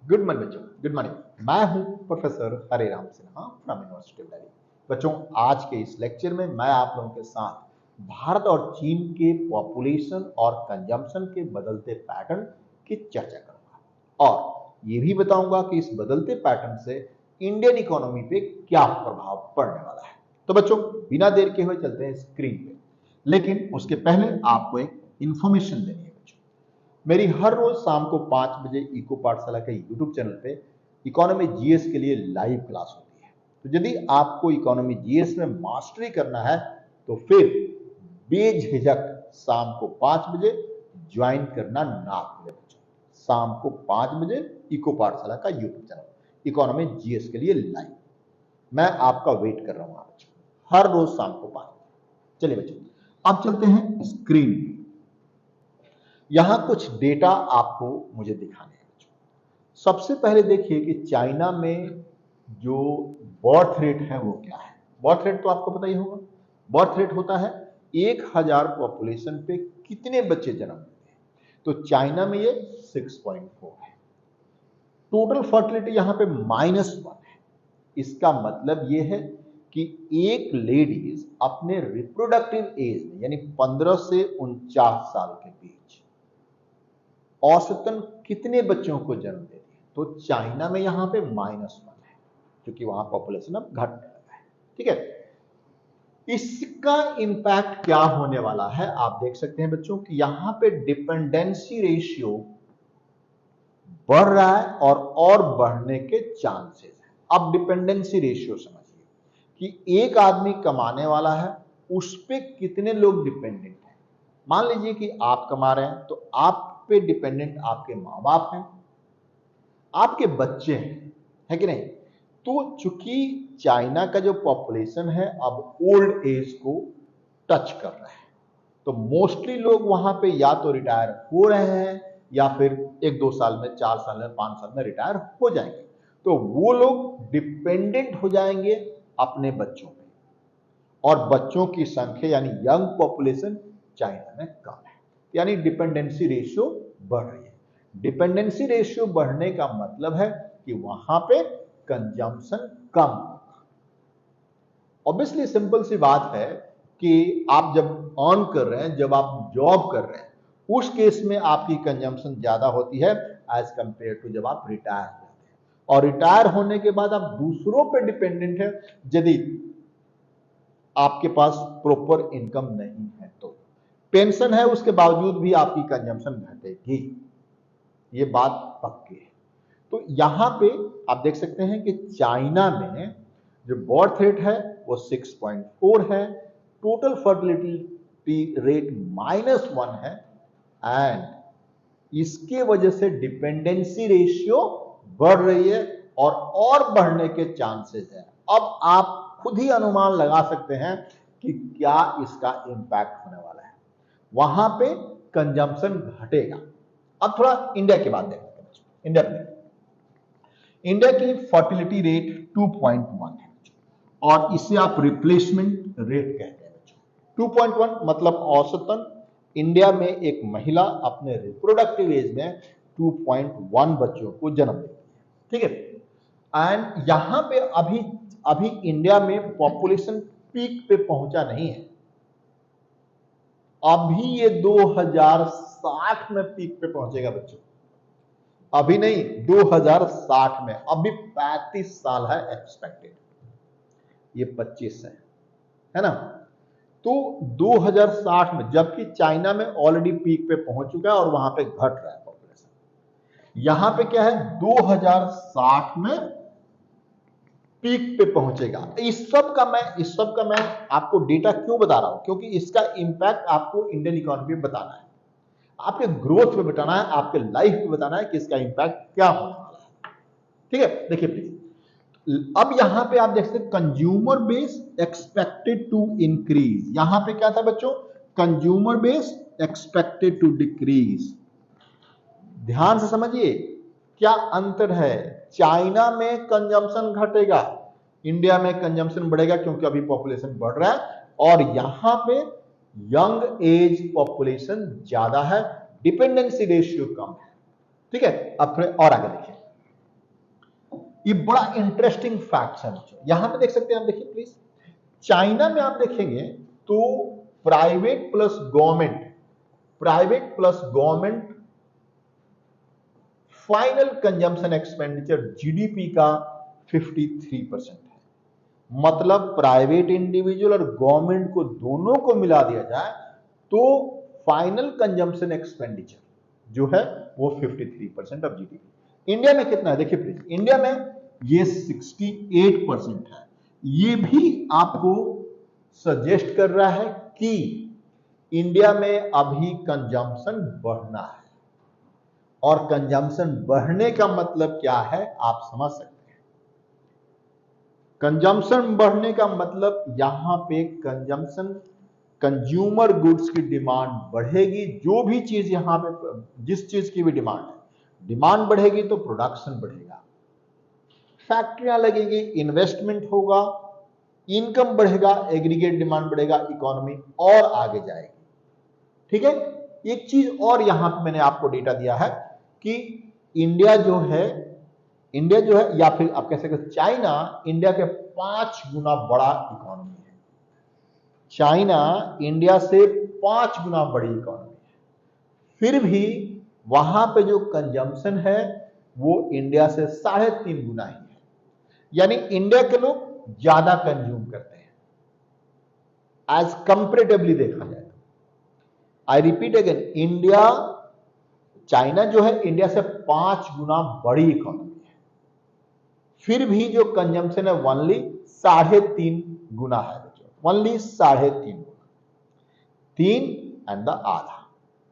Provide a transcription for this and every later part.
Good morning बच्चों, good morning. मैं हूं professor Hareram Sinha from university of Delhi. बच्चों, आज के इस लेक्चर में मैं आप लोगों के साथ भारत और चीन के पॉपुलेशन और कंजम्पशन के बदलते पैटर्न की चर्चा करूंगा और ये भी बताऊंगा कि इस बदलते पैटर्न से इंडियन इकोनॉमी पे क्या प्रभाव पड़ने वाला है। तो बच्चों, बिना देर के हुए चलते हैं स्क्रीन पे, लेकिन उसके पहले आपको एक इंफॉर्मेशन देनी है। मेरी हर रोज शाम को 5 बजे इको पाठशाला के यूट्यूब चैनल पे इकोनॉमी जीएस के लिए लाइव क्लास होती है। तो यदि आपको इकोनॉमी जीएस में मास्टरी करना है तो फिर बेझिझक शाम को 5 बजे ज्वाइन करना ना भूलें बच्चों। शाम को 5 बजे इको पाठशाला का यूट्यूब चैनल इकोनॉमी जीएस के लिए लाइव, मैं आपका वेट कर रहा हूं बच्चों, हर रोज शाम को 5 बजे। चलिए बच्चों, अब चलते हैं स्क्रीन पे। यहां कुछ डेटा आपको मुझे दिखाने हैं। सबसे पहले देखिए कि चाइना में जो बर्थ रेट है वो क्या है। बर्थ रेट तो आपको पता ही होगा। बर्थ रेट होता है 1000 पॉपुलेशन पे कितने बच्चे जन्म लेते हैं। तो चाइना में ये 6.4 है। टोटल फर्टिलिटी यहां पे -1 है। इसका मतलब ये है कि एक लेडीज अपने रिप्रोडक्टिव एज में यानी 15 से 49 साल के बीच औसतन कितने बच्चों को जन्म देती है। तो चाइना में यहां पे -1 है, क्योंकि वहां पॉपुलेशन अब घटने लगा है। ठीक है, इसका इंपैक्ट क्या होने वाला है आप देख सकते हैं बच्चों कि यहां पे डिपेंडेंसी रेशियो बढ़ रहा है और बढ़ने के चांसेस हैं। अब डिपेंडेंसी रेशियो समझिए कि एक आदमी कमाने वाला है, उस पे कितने लोग डिपेंडेंट हैं। मान लीजिए कि आप कमा रहे हैं तो आप पे डिपेंडेंट आपके माँ बाप हैं, आपके बच्चे हैं, है कि नहीं। तो चूंकि चाइना का जो पॉपुलेशन है अब ओल्ड एज को टच कर रहा है, तो मोस्टली लोग वहां पे या तो रिटायर हो रहे हैं या फिर 1-2 साल में, 4 साल में, 5 साल में रिटायर हो जाएंगे। तो वो लोग डिपेंडेंट हो जाएंगे अपने बच्चों पे, और बच्चों की संख्या यानी यंग पॉपुलेशन चाइना में कम है, यानी डिपेंडेंसी रेशियो बढ़ रही है। डिपेंडेंसी रेशियो बढ़ने का मतलब है कि वहां पे कंजम्पशन कम होगा। ऑब्वियसली सिंपल सी बात है कि आप जब अर्न कर रहे हैं, जब आप जॉब कर रहे हैं, उस केस में आपकी कंजम्पशन ज्यादा होती है एज कंपेयर टू जब आप रिटायर होते हैं। और रिटायर होने के बाद आप दूसरों पे डिपेंडेंट है यदि आपके पास प्रॉपर इनकम नहीं है। तो पेंशन है उसके बावजूद भी आपकी कंजम्पशन घटेगी, ये बात पक्की है। तो यहां पे आप देख सकते हैं कि चाइना में जो बर्थ रेट है वो 6.4 है, टोटल फर्टिलिटी रेट -1 है, एंड इसके वजह से डिपेंडेंसी रेशियो बढ़ रही है और बढ़ने के चांसेस है। अब आप खुद ही अनुमान लगा सकते हैं कि क्या इसका इंपैक्ट होने वाला है। वहां पे कंजम्पशन घटेगा। अब थोड़ा इंडिया की बात देखते हैं। इंडिया की फर्टिलिटी रेट 2.1 है और इसे आप रिप्लेसमेंट रेट कहते हैं बच्चों। 2.1 मतलब औसतन इंडिया में एक महिला अपने रिप्रोडक्टिव एज में 2.1 बच्चों को जन्म देती है। ठीक है, एंड यहां पे अभी अभी इंडिया में पॉपुलेशन पीक पे पहुंचा नहीं है। अभी ये 2060 में पीक पे पहुंचेगा बच्चों, अभी नहीं, 2060 में। अभी 35 साल है एक्सपेक्टेड, ये 25 है ना। तो 2060 में, जबकि चाइना में ऑलरेडी पीक पे पहुंच चुका है और वहां पे घट रहा है पॉपुलेशन। यहां पे क्या है, 2060 में पीक पे पहुंचेगा। इस सब का मैं आपको डेटा क्यों बता रहा हूं, क्योंकि इसका इंपैक्ट आपको इंडियन इकोनॉमी पे बताना है, आपके ग्रोथ पे बताना है, आपके लाइफ पे बताना है कि इसका इंपैक्ट क्या होने वाला है। ठीक है, देखिए प्लीज। अब यहां पे आप देख सकते हैं consumer base expected to increase. यहां पे क्या था बच्चों, consumer base expected to decrease. ध्यान से समझिए क्या अंतर है। चाइना में कंजम्पशन घटेगा, इंडिया में कंजम्पशन बढ़ेगा क्योंकि अभी पॉपुलेशन बढ़ रहा है और यहां पे यंग एज पॉपुलेशन ज्यादा है, डिपेंडेंसी रेशियो कम है। ठीक है, अब फिर और आगे देखिए। ये बड़ा इंटरेस्टिंग फैक्ट है बच्चों। यहां पे देख सकते हैं आप, देखिए प्लीज, चाइना में आप देखेंगे तो private plus government final consumption expenditure GDP का 53% है। मतलब प्राइवेट इंडिविजुअल और गवर्नमेंट को दोनों को मिला दिया जाए तो फाइनल कंजम्पशन एक्सपेंडिचर जो है वो 53% ऑफ जीडीपी। इंडिया में कितना है देखिए प्लीज, इंडिया में ये 68% है। ये भी आपको सजेस्ट कर रहा है कि इंडिया में अभी कंजम्पशन बढ़ना है, और कंजम्पशन बढ़ने का मतलब क्या है आप समझ सकते हैं। कंजम्पशन बढ़ने का मतलब यहां पे कंज्यूमर गुड्स की डिमांड बढ़ेगी। जो भी चीज यहां पे, जिस चीज की भी डिमांड बढ़ेगी तो प्रोडक्शन बढ़ेगा, फैक्ट्रियां लगेंगी, इन्वेस्टमेंट होगा, इनकम बढ़ेगा, एग्रीगेट डिमांड बढ़ेगा, इकोनॉमी और आगे जाएगी। ठीक है, एक चीज और यहां पे मैंने आपको डेटा दिया है कि इंडिया जो है या फिर आप कह सकते चाइना इंडिया के 5 गुना बड़ा इकोनॉमी है। चाइना इंडिया से 5 गुना बड़ी इकोनॉमी है, फिर भी वहां पे जो कंजम्पशन है वो इंडिया से 3.5 गुना ही है। यानी इंडिया के लोग ज्यादा कंज्यूम करते हैं एज कंपेरेटिवली देखा जाए तो। आई रिपीट अगेन, चाइना जो है इंडिया से 5 गुना बड़ी इकोनॉमी है, फिर भी जो कंजम्पशन है ओनली 3.5 गुना है बच्चों, ओनली 3.5 गुना,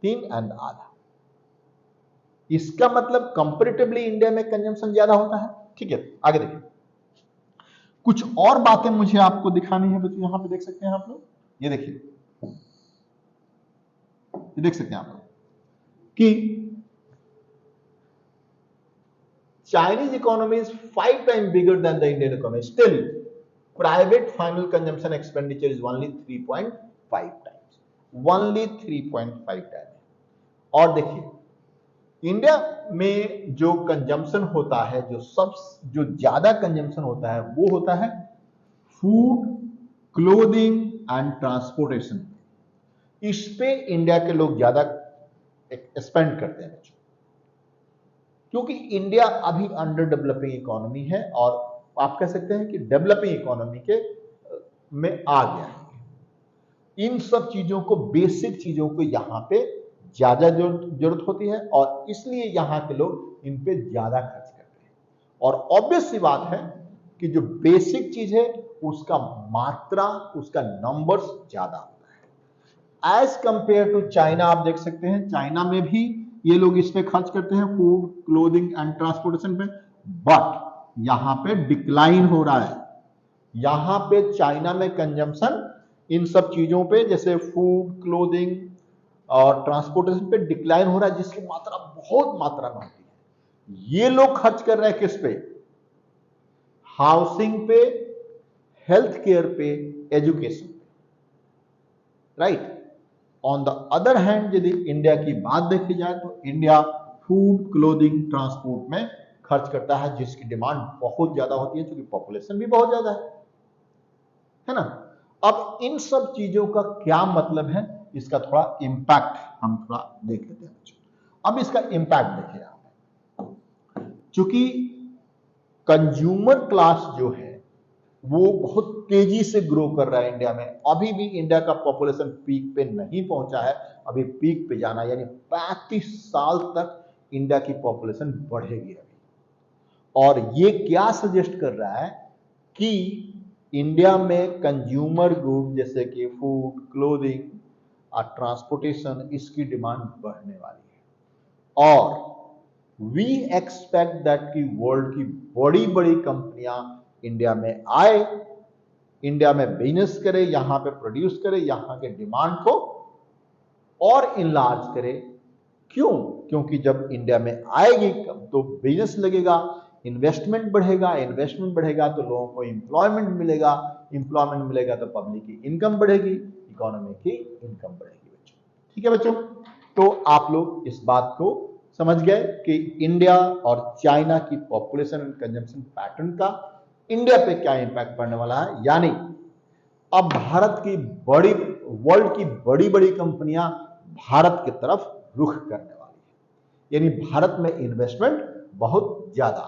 3.5। इसका मतलब कंपेरेटिवली इंडिया में कंजम्पशन ज्यादा होता है। ठीक है, आगे देखिए, कुछ और बातें मुझे आपको दिखानी है बच्चों। यहां पे देख सकते हैं आप लोग, ये देखिए, ये देख सकते हैं आप लोग कि Chinese economy is 5 times bigger than the Indian economy. Still, private final consumption expenditure is only 3.5 times. Only 3.5 times. और देखिए, इंडिया में जो कंजम्पशन होता है, जो ज्यादा कंजम्पशन होता है वो होता है फूड, क्लोथिंग एंड ट्रांसपोर्टेशन। इस पे इंडिया के लोग ज्यादा स्पेंड करते हैं क्योंकि इंडिया अभी अंडर डेवलपिंग इकोनॉमी है, और आप कह सकते हैं कि डेवलपिंग इकोनॉमी के में आ गया है। इन सब चीजों को, बेसिक चीजों को यहां पे ज्यादा जरूरत होती है, और इसलिए यहां के लोग इन पे ज्यादा खर्च करते हैं। और ऑब्वियस सी बात है कि जो बेसिक चीज है उसका मात्रा, उसका नंबर्स ज्यादा होता है एज कंपेयर टू चाइना। आप देख सकते हैं चाइना में भी ये लोग इस पे खर्च करते हैं, फूड, क्लोथिंग एंड ट्रांसपोर्टेशन पे, बट यहां पे डिक्लाइन हो रहा है। यहां पे चाइना में कंजम्पशन इन सब चीजों पे, जैसे फूड, क्लोथिंग और ट्रांसपोर्टेशन पे डिक्लाइन हो रहा है, जिसकी मात्रा बहुत मात्रा में होती है। ये लोग खर्च कर रहे हैं किस पे? हाउसिंग पे, हेल्थ केयर पे, एजुकेशन पे, right. On the other hand यदि इंडिया की बात देखी जाए तो इंडिया फूड, क्लोथिंग, ट्रांसपोर्ट में खर्च करता है, जिसकी डिमांड बहुत ज्यादा होती है, क्योंकि पॉपुलेशन भी बहुत ज्यादा है ना। अब इन सब चीजों का क्या मतलब है, इसका थोड़ा इंपैक्ट हम थोड़ा देख लेते हैं। अब इसका इंपैक्ट देखिए आप, चूंकि कंज्यूमर क्लास जो है वो बहुत तेजी से ग्रो कर रहा है इंडिया में। अभी भी इंडिया का पॉपुलेशन पीक पे नहीं पहुंचा है, अभी पीक पे जाना, यानी 35 साल तक इंडिया की पॉपुलेशन बढ़ेगी अभी। और ये क्या सजेस्ट कर रहा है कि इंडिया में कंज्यूमर गुड जैसे कि फूड, क्लोथिंग और ट्रांसपोर्टेशन, इसकी डिमांड बढ़ने वाली है। और वी एक्सपेक्ट दैट कि वर्ल्ड की बड़ी बड़ी कंपनियां इंडिया में आए, इंडिया में बिजनेस करे, यहां पे प्रोड्यूस करे, यहां के डिमांड को और इनलार्ज करे। क्यों? क्योंकि जब इंडिया में आएगी तो बिजनेस लगेगा, इन्वेस्टमेंट बढ़ेगा तो लोगों को इंप्लॉयमेंट मिलेगा तो पब्लिक की इनकम बढ़ेगी, इकोनॉमी की इनकम बढ़ेगी बच्चों। ठीक है बच्चों, तो आप लोग इस बात को समझ गए कि इंडिया और चाइना की पॉपुलेशन एंड कंजम्पशन पैटर्न का इंडिया पे क्या इंपैक्ट पड़ने वाला है, यानी अब भारत की बड़ी वर्ल्ड की बड़ी बड़ी कंपनियां भारत की तरफ रुख करने वाली है, यानी भारत में इन्वेस्टमेंट बहुत ज्यादा